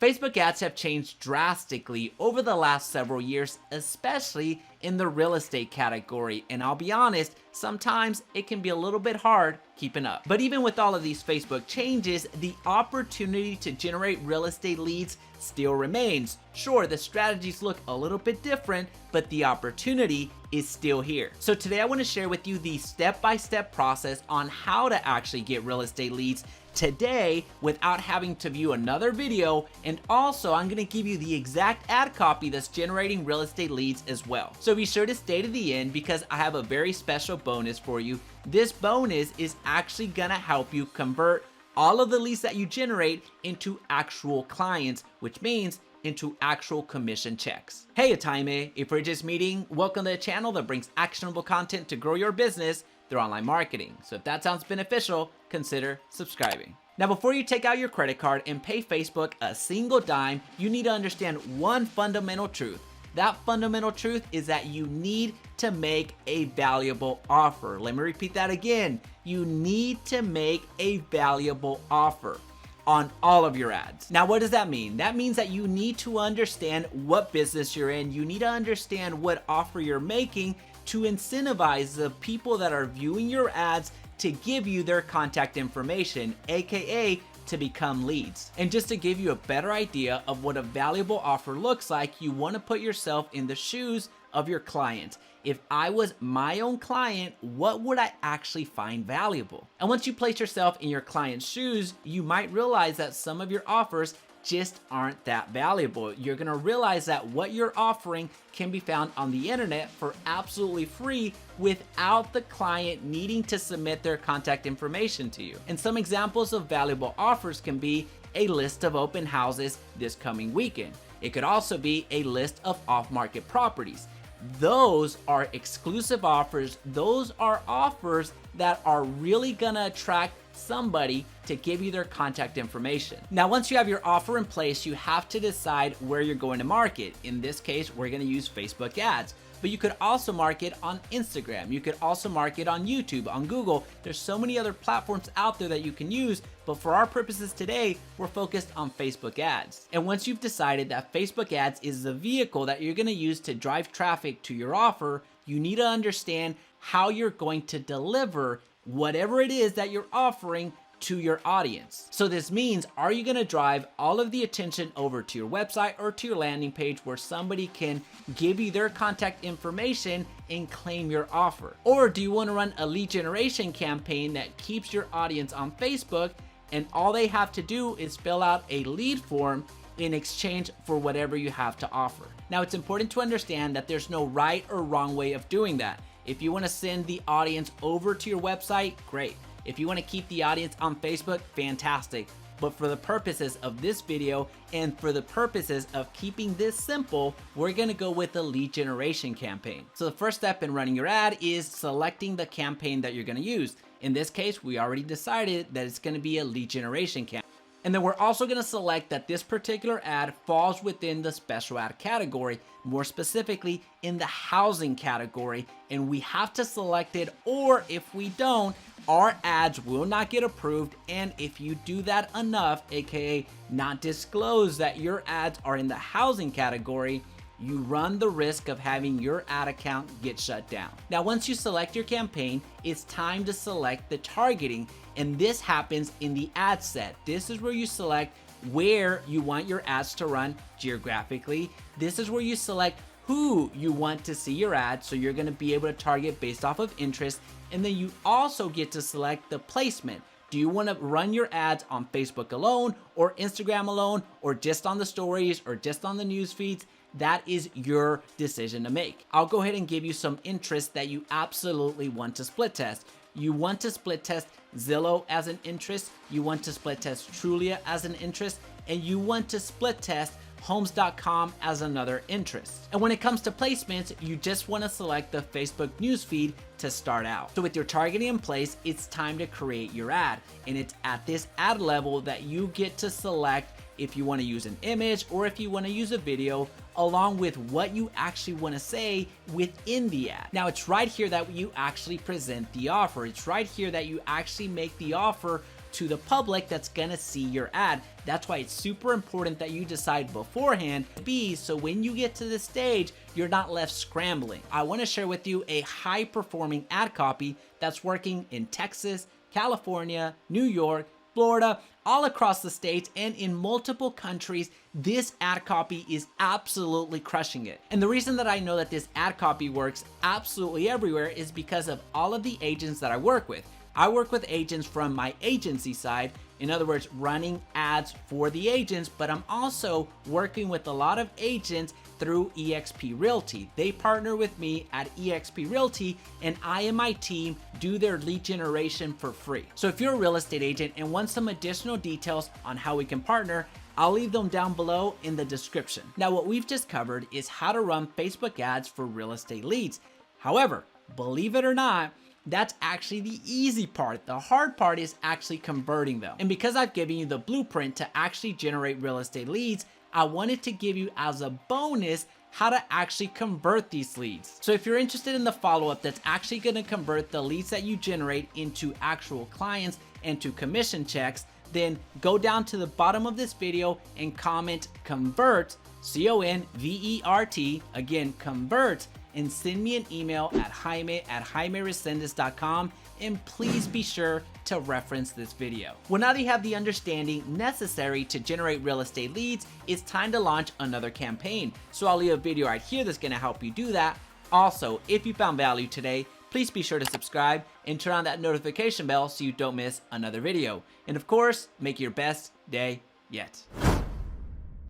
Facebook ads have changed drastically over the last several years, especially in the real estate category, and I'll be honest, sometimes it can be a little bit hard keeping up. But even with all of these Facebook changes, the opportunity to generate real estate leads still remains. Sure, the strategies look a little bit different, but the opportunity is still here. So today I want to share with you the step-by-step process on how to actually get real estate leads today without having to view another video, and also I'm going to give you the exact ad copy that's generating real estate leads as well. So be sure to stay to the end because I have a very special bonus for you. This bonus is actually going to help you convert all of the leads that you generate into actual clients, which means into actual commission checks. Hey, it's Jaime. If we're just meeting, welcome to the channel that brings actionable content to grow your business through online marketing. So if that sounds beneficial, consider subscribing. Now, before you take out your credit card and pay Facebook a single dime, you need to understand one fundamental truth. That fundamental truth is that you need to make a valuable offer. Let me repeat that again. You need to make a valuable offer on all of your ads. Now, what does that mean? That means that you need to understand what business you're in. You need to understand what offer you're making to incentivize the people that are viewing your ads to give you their contact information, aka to become leads. And just to give you a better idea of what a valuable offer looks like, you want to put yourself in the shoes of your client. If I was my own client, what would I actually find valuable? And once you place yourself in your client's shoes, you might realize that some of your offers just aren't that valuable. You're gonna realize that what you're offering can be found on the internet for absolutely free without the client needing to submit their contact information to you. And some examples of valuable offers can be a list of open houses this coming weekend. It could also be a list of off-market properties. Those are exclusive offers. Those are offers that are really gonna attract somebody to give you their contact information. Now, once you have your offer in place, you have to decide where you're going to market. In this case, we're going to use Facebook ads, but you could also market on Instagram. You could also market on YouTube, on Google. There's so many other platforms out there that you can use, but for our purposes today, we're focused on Facebook ads. And once you've decided that Facebook ads is the vehicle that you're going to use to drive traffic to your offer, you need to understand how you're going to deliver whatever it is that you're offering to your audience. So this means, are you going to drive all of the attention over to your website or to your landing page where somebody can give you their contact information and claim your offer? Or do you want to run a lead generation campaign that keeps your audience on Facebook and all they have to do is fill out a lead form in exchange for whatever you have to offer? Now, it's important to understand that there's no right or wrong way of doing that. If you want to send the audience over to your website, great. If you want to keep the audience on Facebook, fantastic. But for the purposes of this video and for the purposes of keeping this simple, we're going to go with the lead generation campaign. So the first step in running your ad is selecting the campaign that you're going to use. In this case, we already decided that it's going to be a lead generation campaign. And then we're also going to select that this particular ad falls within the special ad category, more specifically in the housing category, and we have to select it, or if we don't, our ads will not get approved. And if you do that enough, aka not disclose that your ads are in the housing category, you run the risk of having your ad account get shut down. Now, once you select your campaign, it's time to select the targeting, and this happens in the ad set. This is where you select where you want your ads to run geographically. This is where you select who you want to see your ad, so you're gonna be able to target based off of interest, and then you also get to select the placement. Do you want to run your ads on Facebook alone, or Instagram alone, or just on the stories, or just on the news feeds? That is your decision to make. I'll go ahead and give you some interests that you absolutely want to split test. You want to split test Zillow as an interest, you want to split test Trulia as an interest, and you want to split test Homes.com as another interest. And when it comes to placements, you just want to select the Facebook newsfeed to start out. So with your targeting in place, it's time to create your ad. And it's at this ad level that you get to select if you want to use an image or if you want to use a video, along with what you actually want to say within the ad. Now, it's right here that you actually present the offer. It's right here that you actually make the offer to the public that's gonna see your ad. That's why it's super important that you decide beforehand, so when you get to the stage, you're not left scrambling. I wanna share with you a high performing ad copy that's working in Texas, California, New York, Florida, all across the states, and in multiple countries. This ad copy is absolutely crushing it. And the reason that I know that this ad copy works absolutely everywhere is because of all of the agents that I work with. I work with agents from my agency side, in other words, running ads for the agents, but I'm also working with a lot of agents through eXp Realty. They partner with me at eXp Realty, and I and my team do their lead generation for free. So if you're a real estate agent and want some additional details on how we can partner, I'll leave them down below in the description. Now, what we've just covered is how to run Facebook ads for real estate leads. However, believe it or not, that's actually the easy part. The hard part is actually converting them. And because I've given you the blueprint to actually generate real estate leads, I wanted to give you as a bonus how to actually convert these leads. So if you're interested in the follow-up that's actually gonna convert the leads that you generate into actual clients and to commission checks, then go down to the bottom of this video and comment convert, CONVERT, again, convert, and send me an email at jaime@jaimeresendiz.com, and please be sure to reference this video. Well, now that you have the understanding necessary to generate real estate leads, it's time to launch another campaign. So I'll leave a video right here that's gonna help you do that. Also, if you found value today, please be sure to subscribe and turn on that notification bell so you don't miss another video. And of course, make your best day yet.